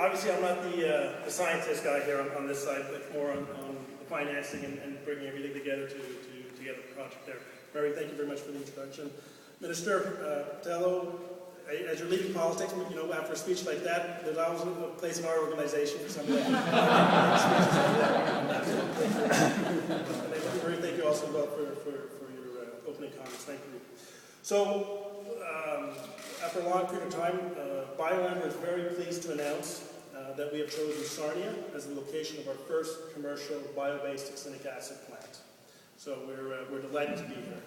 obviously I'm not the scientist guy here on this side, but more on the financing and bringing everything together to get a project there. Mary, thank you very much for the introduction. Minister Patello, as you're leaving politics, you know, after a speech like that, there's always a place in our organization for somebody like Mary, thank you also well for your opening comments. Thank you. So, after a long period of time, BipAmber is very pleased to announce that we have chosen Sarnia as the location of our first commercial bio-based succinic acid plant. So we're delighted to be here.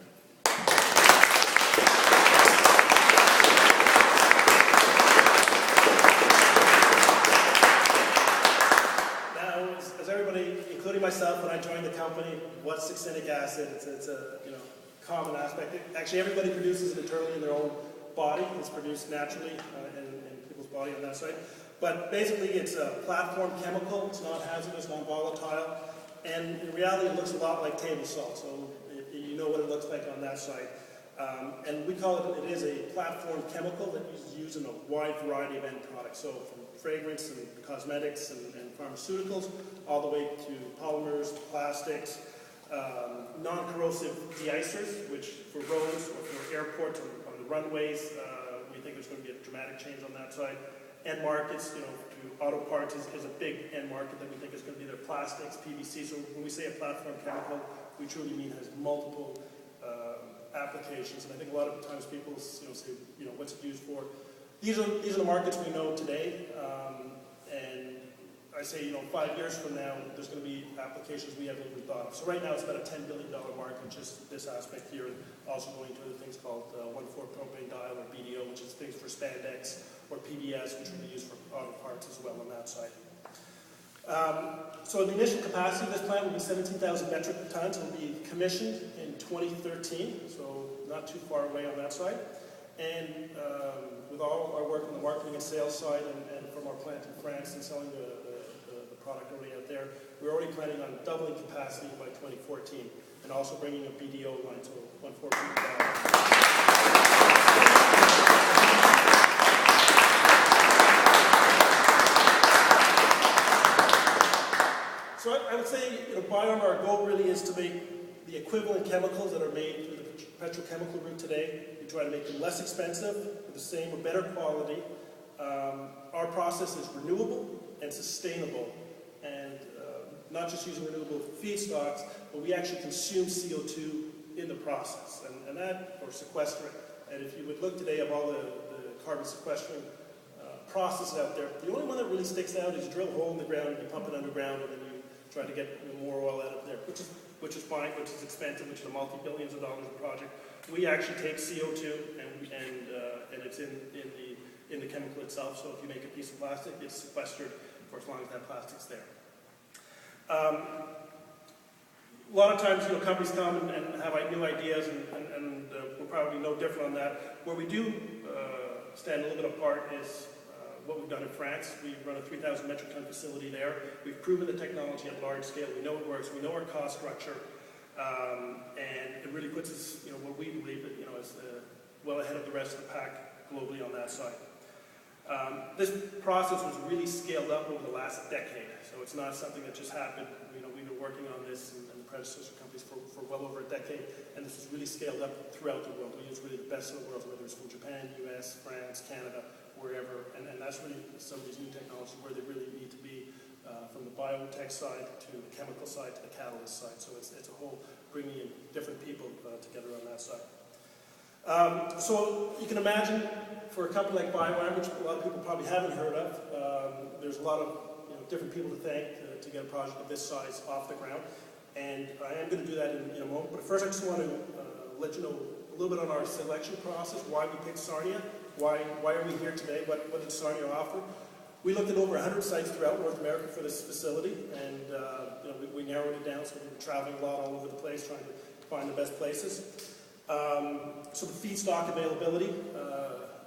Now, as everybody, including myself, when I joined the company, what's succinic acid? It's a common aspect. Actually, everybody produces it internally in their own body. It's produced naturally in people's body on that side. But basically, it's a platform chemical. It's not hazardous, non-volatile. And in reality, it looks a lot like table salt. So you know what it looks like on that side. And we call it is a platform chemical that is used in a wide variety of end products. So from fragrance and cosmetics and pharmaceuticals, all the way to polymers, plastics, non-corrosive de-icers, which for roads or for airports or on the runways, we think there's going to be a dramatic change on that side. End markets, to auto parts is a big end market that we think is going to be their plastics, PVC. So when we say a platform chemical, we truly mean has multiple applications. And I think a lot of times people say, what's it used for? These are the markets we know today. And I say, 5 years from now, there's going to be applications we haven't even thought of. So right now it's about a $10 billion market, just this aspect here, and also going to other things called 1,4-propane-diol or BDO, which is things for spandex, or PBS, which will be used for auto parts as well on that side. So the initial capacity of this plant will be 17,000 metric tons. It will be commissioned in 2013, so not too far away on that side. And with all our work on the marketing and sales side and from our plant in France and selling the product already out there, we're already planning on doubling capacity by 2014 and also bringing a BDO line to 1,4-propane-diol. So I would say, BipAmber, our goal really is to make the equivalent chemicals that are made through the petrochemical route today. We try to make them less expensive, with the same or better quality. Our process is renewable and sustainable, and not just using renewable feedstocks, but we actually consume CO2 in the process, and that, or sequester it. And if you would look today of all the carbon sequestering processes out there, the only one that really sticks out is you drill a hole in the ground, you pump it underground, and then you try to get more oil out of there, which is fine, which is expensive, which is a multi-billions of dollars project. We actually take CO2 and it's in the chemical itself. So if you make a piece of plastic, it's sequestered for as long as that plastic's there. A lot of times, companies come and have new ideas, and we're probably no different on that. Where we do stand a little bit apart is what we've done in France. We run a 3,000 metric ton facility there. We've proven the technology at large scale. We know it works. We know our cost structure, and it really puts us, what we believe, is well ahead of the rest of the pack globally on that side. This process was really scaled up over the last decade, so it's not something that just happened. We've been working on this and the predecessor companies for well over a decade, and this is really scaled up throughout the world. We use really the best of the world, whether it's from Japan, US, France, Canada, wherever, and that's really some of these new technologies where they really need to be, from the biotech side to the chemical side to the catalyst side. So it's a whole bringing in different people together on that side. So you can imagine for a company like BipAmber, which a lot of people probably haven't heard of, there's a lot of different people to thank to get a project of this size off the ground. And I am going to do that in a moment. But first I just want to let you know a little bit on our selection process, why we picked Sarnia, why are we here today, what did Sarnia offer. We looked at over 100 sites throughout North America for this facility, and we narrowed it down, so we were traveling a lot all over the place trying to find the best places. So the feedstock availability,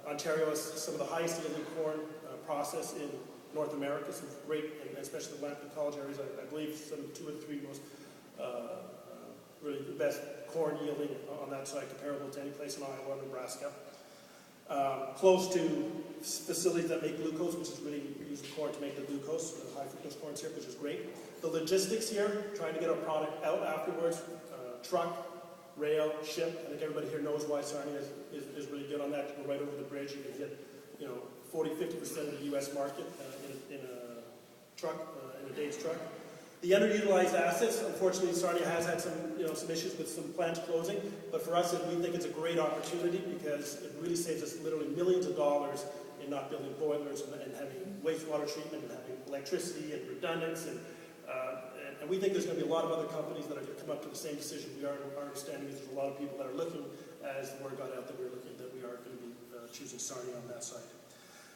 Ontario has some of the highest yielding corn process in North America, some great, and especially the Atlantic College areas, I believe some 2 or 3 most, really the best corn yielding on that side, comparable to any place in Iowa or Nebraska. close to facilities that make glucose, which is really using corn to make the glucose, the high fructose corn syrup, which is great. The logistics here, trying to get our product out afterwards, truck, rail, ship. I think everybody here knows why Sarnia is really good on that. You go right over the bridge, you can get 40–50% of the U.S. market in a truck, in a day's truck. The underutilized assets, unfortunately, Sarnia has had some issues with some plants closing, but for us, we think it's a great opportunity because it really saves us literally millions of dollars in not building boilers and having wastewater treatment and having electricity and redundance. And we think there's going to be a lot of other companies that are going to come up to the same decision. Our understanding is there's a lot of people that are looking, as the word got out, that we are going to be choosing Sarnia on that side.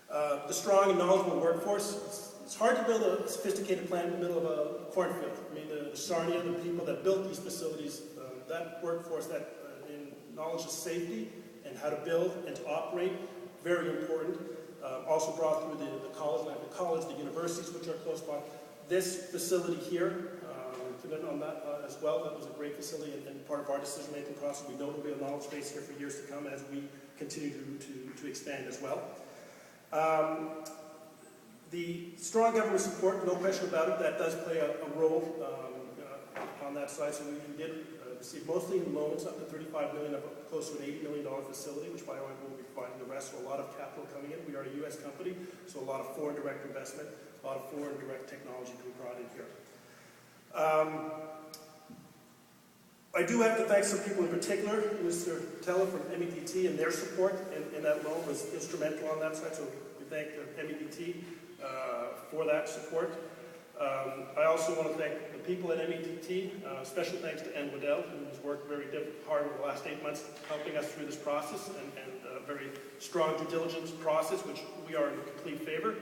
The strong and knowledgeable workforce. It's hard to build a sophisticated plant in the middle of a cornfield. I mean, the Sarnia, the people that built these facilities, that workforce, that in knowledge of safety and how to build and to operate, very important. Also brought through the universities, which are close by. This facility here, on that as well, that was a great facility and part of our decision-making process. We know there'll be a knowledge base here for years to come as we continue to expand as well. The strong government support, no question about it, that does play a role on that side. So we did receive mostly loans up to $35 million of close to an $80 million facility, which BipAmber will be providing the rest. So a lot of capital coming in. We are a U.S. company, so a lot of foreign direct investment, a lot of foreign direct technology to be brought in here. I do have to thank some people in particular. Mr. Teller from MEDT and their support in that loan was instrumental on that side. So we thank the MEDT for that support. I also want to thank the people at MEDT. Special thanks to Ann Waddell, who has worked very hard over the last 8 months helping us through this process and a very strong due diligence process, which we are in complete favor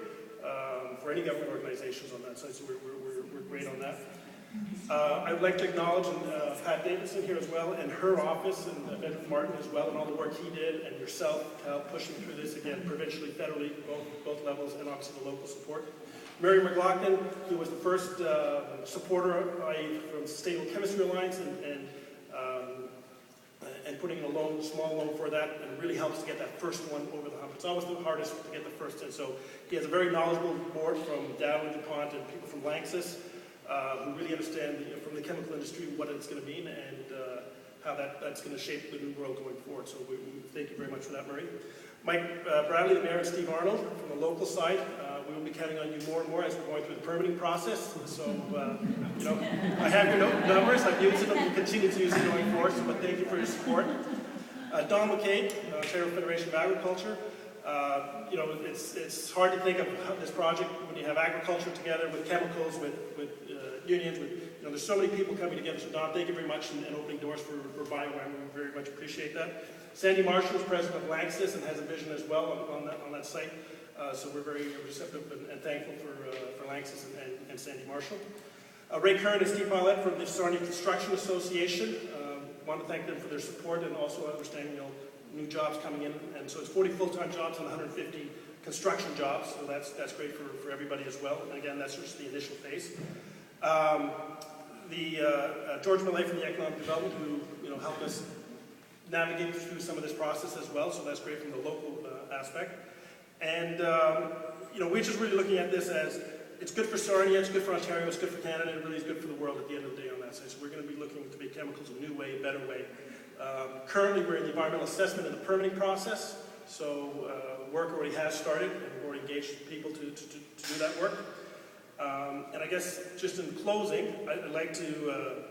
for any government organizations on that side. So we're great on that. I would like to acknowledge Pat Davidson here as well, and her office, and Benjamin Martin as well, and all the work he did, and yourself to help pushing through this again, provincially, federally, both levels, and obviously the local support. Mary McLaughlin, who was the first supporter from Sustainable Chemistry Alliance, and putting in a small loan for that, and really helps to get that first one over the hump. It's always the hardest to get the first in. So he has a very knowledgeable board from Dow and DuPont and people from Lanxess, who really understand from the chemical industry what it's going to mean and how that's going to shape the new world going forward. So we thank you very much for that, Murray. Mike Bradley, the mayor, and Steve Arnold from the local side. We will be counting on you more and more as we're going through the permitting process. So, I have your numbers. I've used them. We'll continue to use it going forward. So, but thank you for your support. Don McCabe, Ontario Federation of Agriculture. It's hard to think of this project when you have agriculture together with chemicals, with unions, there's so many people coming together. So Don, thank you very much and opening doors for BipAmber. We very much appreciate that. Sandy Marshall is president of Lanxess and has a vision as well on that site. So we're very receptive and thankful for Lanxess and Sandy Marshall. Ray Kern and Steve Paulette from the Sarnia Construction Association. Want to thank them for their support and also understanding new jobs coming in. And so it's 40 full-time jobs and 150 construction jobs. So that's great for everybody as well. And again, that's just the initial phase. George Millay from the Economic Development, who helped us navigate through some of this process as well. So that's great from the local aspect. And we're just really looking at this as it's good for Sarnia, it's good for Ontario, it's good for Canada, and it really is good for the world at the end of the day on that side. So we're going to be looking to make chemicals a new way, a better way. Currently, we're in the environmental assessment and the permitting process. So work already has started, and we've already engaged people to do that work. And I guess just in closing, I'd like to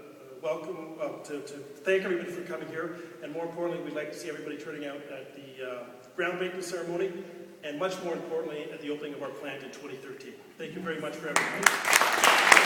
to thank everybody for coming here, and more importantly, we'd like to see everybody turning out at the groundbreaking ceremony, and much more importantly, at the opening of our plant in 2013. Thank you very much for everything.